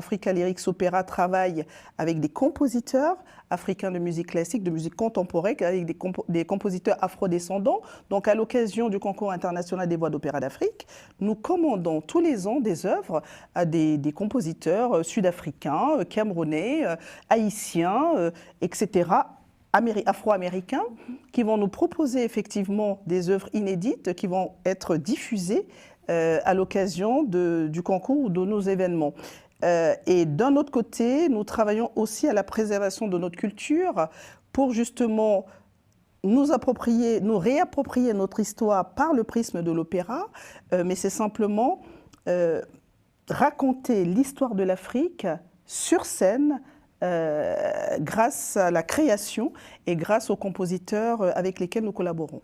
Africa Lyrics Opera travaille avec des compositeurs africains de musique classique, de musique contemporaine, avec des compositeurs afrodescendants. Donc, à l'occasion du concours international des voix d'opéra d'Afrique, nous commandons tous les ans des œuvres à des compositeurs sud-africains, camerounais, haïtiens, etc., afro-américains, qui vont nous proposer effectivement des œuvres inédites qui vont être diffusées à l'occasion du concours ou de nos événements. Et d'un autre côté, nous travaillons aussi à la préservation de notre culture pour justement nous réapproprier notre histoire par le prisme de l'opéra, mais c'est simplement raconter l'histoire de l'Afrique sur scène grâce à la création et grâce aux compositeurs avec lesquels nous collaborons.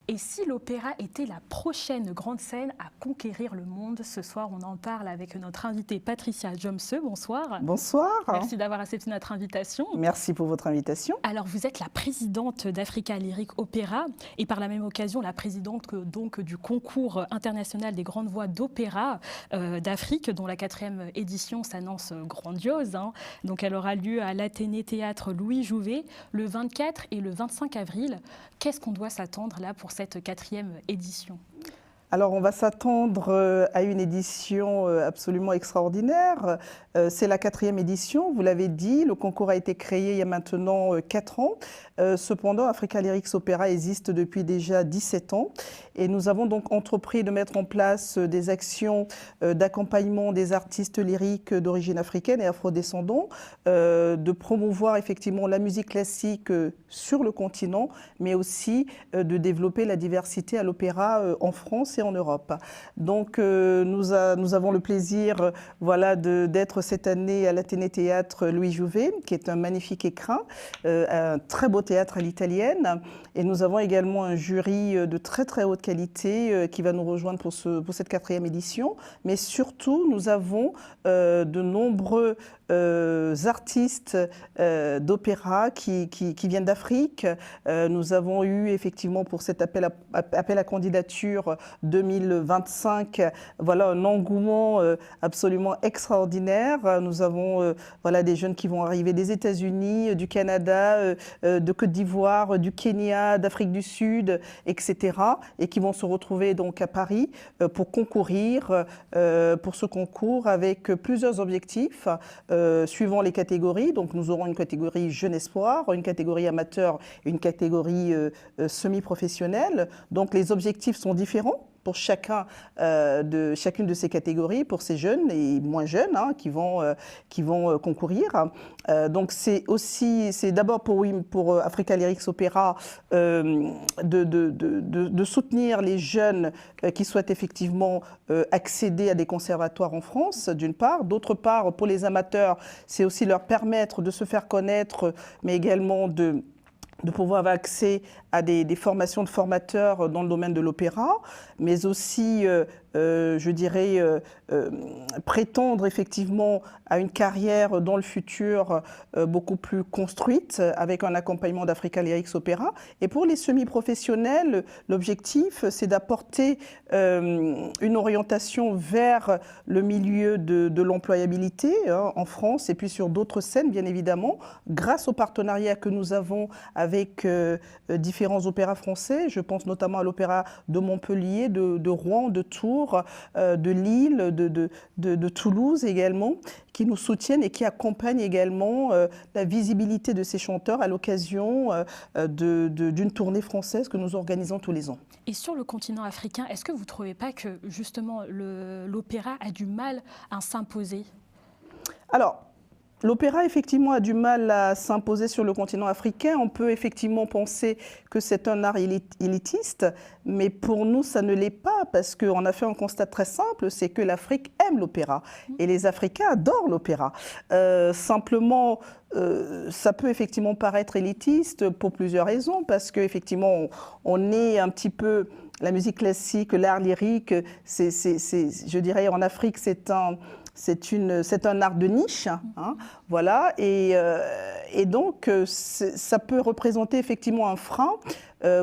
Et si l'opéra était la prochaine grande scène à conquérir le monde? Ce soir, on en parle avec notre invitée Patricia Jomse. Bonsoir. Bonsoir. Merci d'avoir accepté notre invitation. Merci pour votre invitation. Alors, vous êtes la présidente d'Africa Lyrics Opera et par la même occasion la présidente donc du concours international des grandes voix d'opéra d'Afrique, dont la 4e édition s'annonce grandiose. Donc, elle aura lieu à l'Athénée Théâtre Louis Jouvet le 24 et le 25 avril. Qu'est-ce qu'on doit s'attendre là pour cette 4e édition? Alors, on va s'attendre à une édition absolument extraordinaire. C'est la 4e édition, vous l'avez dit. Le concours a été créé il y a maintenant 4 ans. Cependant, Africa Lyrics Opera existe depuis déjà 17 ans. Et nous avons donc entrepris de mettre en place des actions d'accompagnement des artistes lyriques d'origine africaine et afrodescendants, de promouvoir effectivement la musique classique sur le continent, mais aussi de développer la diversité à l'opéra en France et en Europe. Donc nous avons le plaisir d'être cette année à l'Athénée Théâtre Louis Jouvet, qui est un magnifique écrin, un très beau théâtre à l'italienne. Et nous avons également un jury de très très haute qualité qui va nous rejoindre pour cette 4e édition. Mais surtout, nous avons de nombreux artistes d'opéra qui viennent d'Afrique. Nous avons eu effectivement pour cet appel à candidature 2025, un engouement absolument extraordinaire. Nous avons des jeunes qui vont arriver des États-Unis, du Canada, de Côte d'Ivoire, du Kenya, d'Afrique du Sud, etc. et qui vont se retrouver donc à Paris pour concourir pour ce concours avec plusieurs objectifs suivant les catégories. Donc nous aurons une catégorie jeune espoir, une catégorie amateur et une catégorie semi-professionnelle. Donc les objectifs sont différents pour chacune de ces catégories, pour ces jeunes et moins jeunes qui vont concourir. Donc c'est d'abord pour Africa Lyrics Opera de soutenir les jeunes qui souhaitent effectivement accéder à des conservatoires en France, d'une part. D'autre part, pour les amateurs, c'est aussi leur permettre de se faire connaître, mais également de pouvoir avoir accès à des formations de formateurs dans le domaine de l'opéra, mais aussi, prétendre effectivement à une carrière dans le futur beaucoup plus construite, avec un accompagnement d'Africa Lyrics Opera. Et pour les semi-professionnels, l'objectif, c'est d'apporter une orientation vers le milieu de l'employabilité en France et puis sur d'autres scènes, bien évidemment, grâce au partenariat que nous avons avec différents opéras français. Je pense notamment à l'opéra de Montpellier, de Rouen, de Tours, de Lille, de Toulouse également, qui nous soutiennent et qui accompagnent également la visibilité de ces chanteurs à l'occasion d'une tournée française que nous organisons tous les ans. Et sur le continent africain, est-ce que vous ne trouvez pas que justement l'opéra a du mal à s'imposer? Alors, L'opéra, effectivement, a du mal à s'imposer sur le continent africain. On peut effectivement penser que c'est un art élitiste, mais pour nous, ça ne l'est pas, parce qu'on a fait un constat très simple, c'est que l'Afrique aime l'opéra, et les Africains adorent l'opéra. Simplement, ça peut effectivement paraître élitiste pour plusieurs raisons, parce qu'effectivement, on est un petit peu... La musique classique, l'art lyrique, je dirais en Afrique, c'est un art de niche, hein, voilà, et donc ça peut représenter effectivement un frein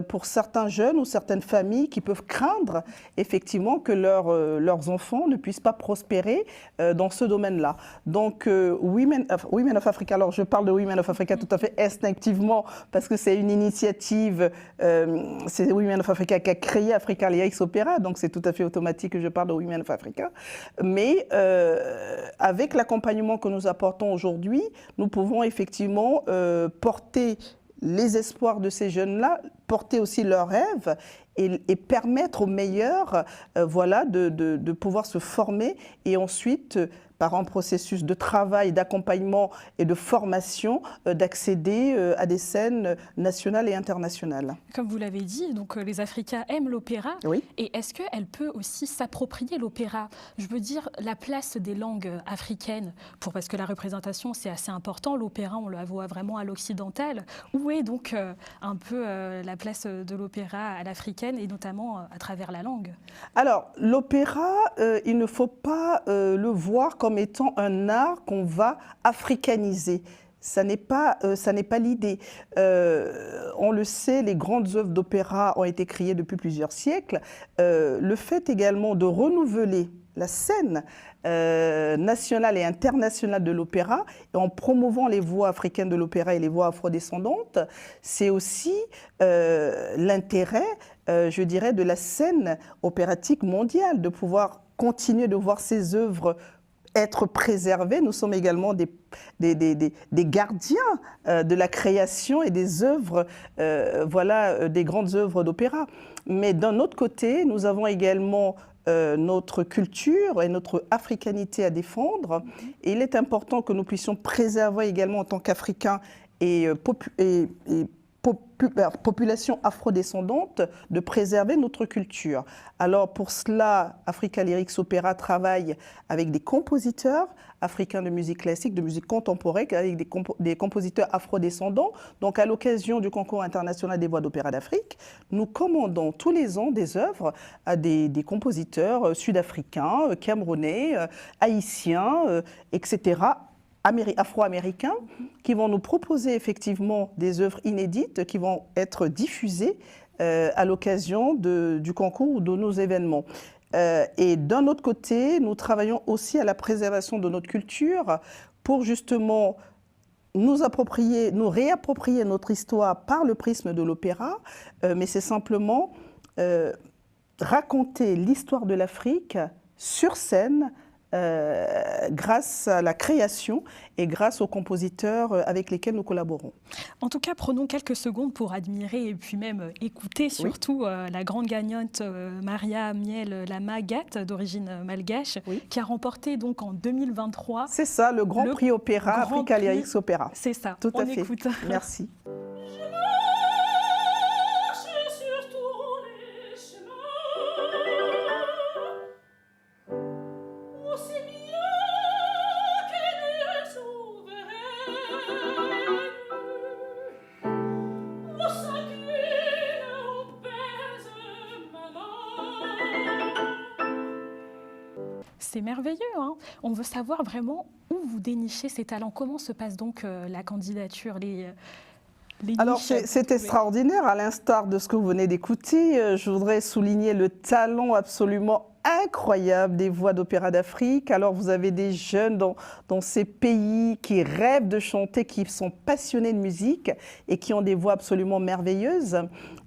pour certains jeunes ou certaines familles qui peuvent craindre effectivement que leurs enfants ne puissent pas prospérer dans ce domaine-là. Donc Women of Africa, alors je parle de Women of Africa tout à fait instinctivement parce que c'est une initiative, c'est Women of Africa qui a créé Africa Lyrics Opera, donc c'est tout à fait automatique que je parle de Women of Africa. Mais avec l'accompagnement que nous apportons aujourd'hui, nous pouvons effectivement porter les espoirs de ces jeunes-là, porter aussi leurs rêves et permettre aux meilleurs voilà, de pouvoir se former et ensuite, par un processus de travail, d'accompagnement et de formation, d'accéder à des scènes nationales et internationales. Comme vous l'avez dit, donc, les Africains aiment l'opéra. Oui. Et est-ce qu'elle peut aussi s'approprier l'opéra? Je veux dire, la place des langues africaines, parce que la représentation, c'est assez important. L'opéra, on la voit vraiment à l'occidental. Où est donc un peu la place de l'opéra à l'africaine et notamment à travers la langue? Alors, l'opéra, il ne faut pas le voir comme étant un art qu'on va africaniser. Ça n'est pas l'idée. On le sait, les grandes œuvres d'opéra ont été créées depuis plusieurs siècles. Le fait également de renouveler la scène nationale et internationale de l'opéra, et en promouvant les voix africaines de l'opéra et les voix afrodescendantes, c'est aussi l'intérêt, je dirais, de la scène opératique mondiale, de pouvoir continuer de voir ces œuvres être préservées. Nous sommes également des gardiens de la création et des œuvres, voilà, des grandes œuvres d'opéra. Mais d'un autre côté, nous avons également notre culture et notre africanité à défendre. Et il est important que nous puissions préserver également en tant qu'Africains et population afrodescendante, de préserver notre culture. Alors pour cela, Africa Lyrics Opera travaille avec des compositeurs africains de musique classique, de musique contemporaine, avec des compositeurs afrodescendants. Donc à l'occasion du concours international des voix d'opéra d'Afrique, nous commandons tous les ans des œuvres à des compositeurs sud-africains, camerounais, haïtiens, etc., afro-américains, qui vont nous proposer effectivement des œuvres inédites qui vont être diffusées à l'occasion du concours ou de nos événements. Et d'un autre côté, nous travaillons aussi à la préservation de notre culture pour justement nous réapproprier notre histoire par le prisme de l'opéra, mais c'est simplement raconter l'histoire de l'Afrique sur scène, grâce à la création et grâce aux compositeurs avec lesquels nous collaborons. En tout cas, prenons quelques secondes pour admirer et puis même écouter surtout la grande gagnante Maria Miel Lama-Gat, d'origine malgache, qui a remporté donc en 2023. C'est ça, le Grand Prix Opéra, Africa Lyrics Opera. C'est ça, tout à fait. Écoute. Merci. C'est merveilleux, hein. On veut savoir vraiment où vous dénichez ces talents. Comment se passe donc la candidature, les Alors c'est extraordinaire, à l'instar de ce que vous venez d'écouter. Je voudrais souligner le talent absolument incroyable des voix d'opéra d'Afrique. Alors vous avez des jeunes dans ces pays qui rêvent de chanter, qui sont passionnés de musique et qui ont des voix absolument merveilleuses.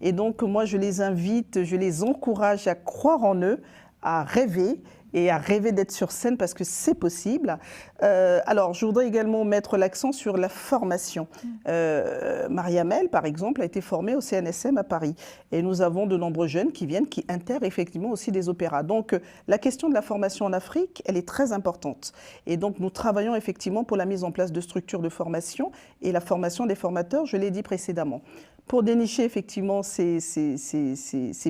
Et donc moi je les invite, je les encourage à croire en eux, à rêver et à rêver d'être sur scène parce que c'est possible. Alors, je voudrais également mettre l'accent sur la formation. Mariamel, par exemple, a été formée au CNSM à Paris. Et nous avons de nombreux jeunes qui viennent, qui intègrent effectivement aussi des opéras. Donc, la question de la formation en Afrique, elle est très importante. Et donc, nous travaillons effectivement pour la mise en place de structures de formation et la formation des formateurs, je l'ai dit précédemment. Pour dénicher effectivement ces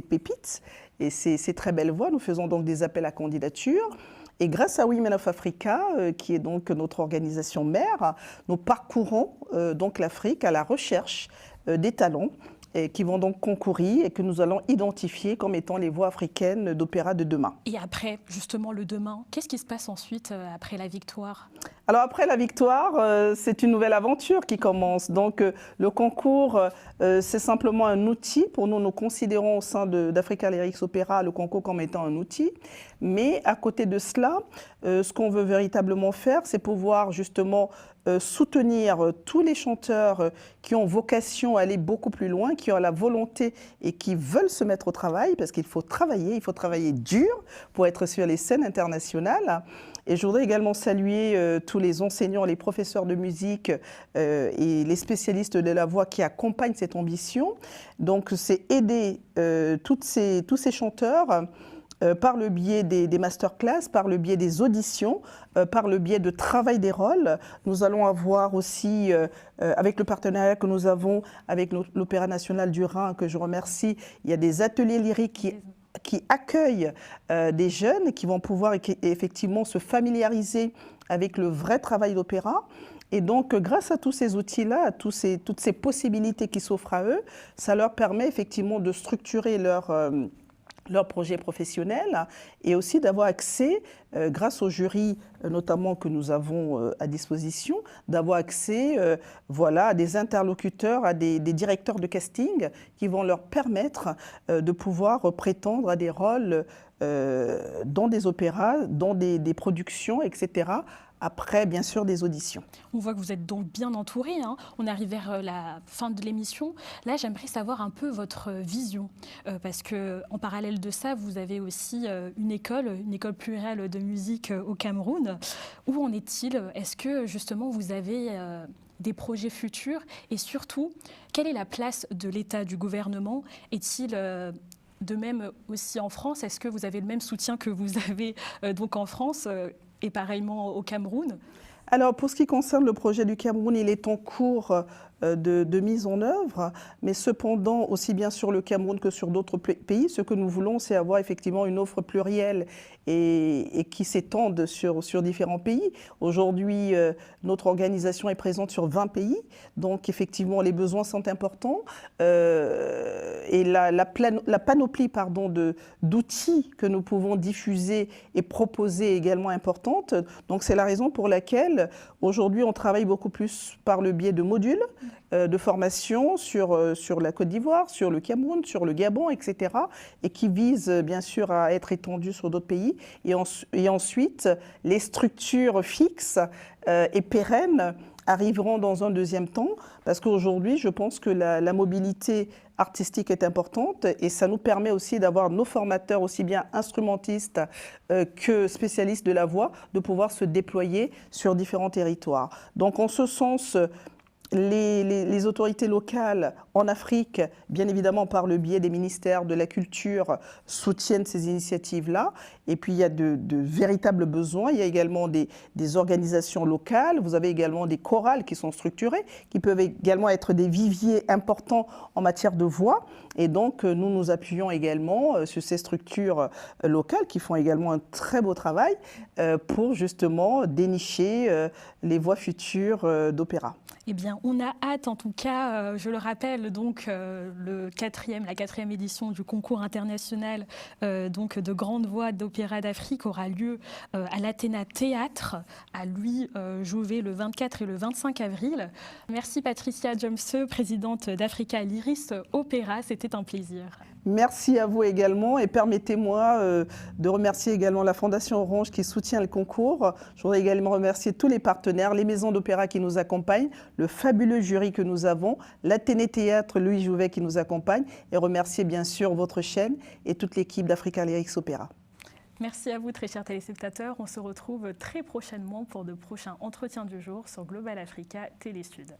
pépites et ces très belles voix, nous faisons donc des appels à candidature. Et grâce à Women of Africa, qui est donc notre organisation mère, nous parcourons donc l'Afrique à la recherche des talents et qui vont donc concourir et que nous allons identifier comme étant les voix africaines d'opéra de demain. Et après, justement, le demain, qu'est-ce qui se passe ensuite après la victoire? Alors après la victoire, c'est une nouvelle aventure qui commence. Donc le concours, c'est simplement un outil. Pour nous, nous considérons au sein d'Africa Lyrics Opera le concours comme étant un outil. Mais à côté de cela, ce qu'on veut véritablement faire, c'est pouvoir justement soutenir tous les chanteurs qui ont vocation à aller beaucoup plus loin, qui ont la volonté et qui veulent se mettre au travail, parce qu'il faut travailler dur pour être sur les scènes internationales. Et je voudrais également saluer tous les enseignants, les professeurs de musique et les spécialistes de la voix qui accompagnent cette ambition. Donc c'est aider tous ces chanteurs par le biais des masterclass, par le biais des auditions, par le biais de travail des rôles. Nous allons avoir aussi, avec le partenariat que nous avons avec l'Opéra national du Rhin, que je remercie, il y a des ateliers lyriques qui accueillent des jeunes qui vont pouvoir effectivement se familiariser avec le vrai travail d'opéra. Et donc, grâce à tous ces outils-là, à toutes ces possibilités qui s'offrent à eux, ça leur permet effectivement de structurer leur projet professionnel et aussi d'avoir accès, grâce au jury notamment que nous avons à disposition, d'avoir accès voilà, à des interlocuteurs, à des directeurs de casting qui vont leur permettre de pouvoir prétendre à des rôles dans des opéras, dans des productions, etc., après, bien sûr, des auditions. On voit que vous êtes donc bien entouré, hein. On arrive vers la fin de l'émission. Là, j'aimerais savoir un peu votre vision, parce qu'en parallèle de ça, vous avez aussi une école plurielle de musique au Cameroun. Où en est-il? Est-ce que, justement, vous avez des projets futurs? Et surtout, quelle est la place de l'État, du gouvernement? Est-il de même aussi en France? Est-ce que vous avez le même soutien que vous avez donc en France et pareillement au Cameroun? Alors, pour ce qui concerne le projet du Cameroun, il est en cours de mise en œuvre, mais cependant, aussi bien sur le Cameroun que sur d'autres pays, ce que nous voulons, c'est avoir effectivement une offre plurielle et qui s'étende sur différents pays. Aujourd'hui, notre organisation est présente sur 20 pays, donc effectivement, les besoins sont importants et la panoplie d'outils que nous pouvons diffuser et proposer est également importante. Donc, c'est la raison pour laquelle aujourd'hui, on travaille beaucoup plus par le biais de modules de formation sur la Côte d'Ivoire, sur le Cameroun, sur le Gabon, etc. et qui visent bien sûr à être étendus sur d'autres pays. Et ensuite, les structures fixes et pérennes arriveront dans un deuxième temps, parce qu'aujourd'hui, je pense que la mobilité artistique est importante et ça nous permet aussi d'avoir nos formateurs, aussi bien instrumentistes que spécialistes de la voix, de pouvoir se déployer sur différents territoires. Donc en ce sens, les autorités locales en Afrique, bien évidemment par le biais des ministères de la Culture, soutiennent ces initiatives-là. Et puis il y a de véritables besoins. Il y a également des organisations locales. Vous avez également des chorales qui sont structurées, qui peuvent également être des viviers importants en matière de voix. Et donc nous nous appuyons également sur ces structures locales qui font également un très beau travail pour justement dénicher les voix futures d'opéra. Eh bien, on a hâte, en tout cas, je le rappelle, donc la quatrième édition du concours international donc de grandes voix d'opéra d'Afrique aura lieu à l'Athéna Théâtre, à Louis Jouvet, le 24 et le 25 avril. Merci Patricia Jomse, présidente d'Africa Lyrics Opera, c'était un plaisir. Merci à vous également et permettez-moi de remercier également la Fondation Orange qui soutient le concours. Je voudrais également remercier tous les partenaires, les maisons d'opéra qui nous accompagnent, le fabuleux jury que nous avons, l'Athénée Théâtre Louis Jouvet qui nous accompagne et remercier bien sûr votre chaîne et toute l'équipe d'Africa Lyrics Opera. Merci à vous, très chers téléspectateurs. On se retrouve très prochainement pour de prochains entretiens du jour sur Global Africa Télé Sud.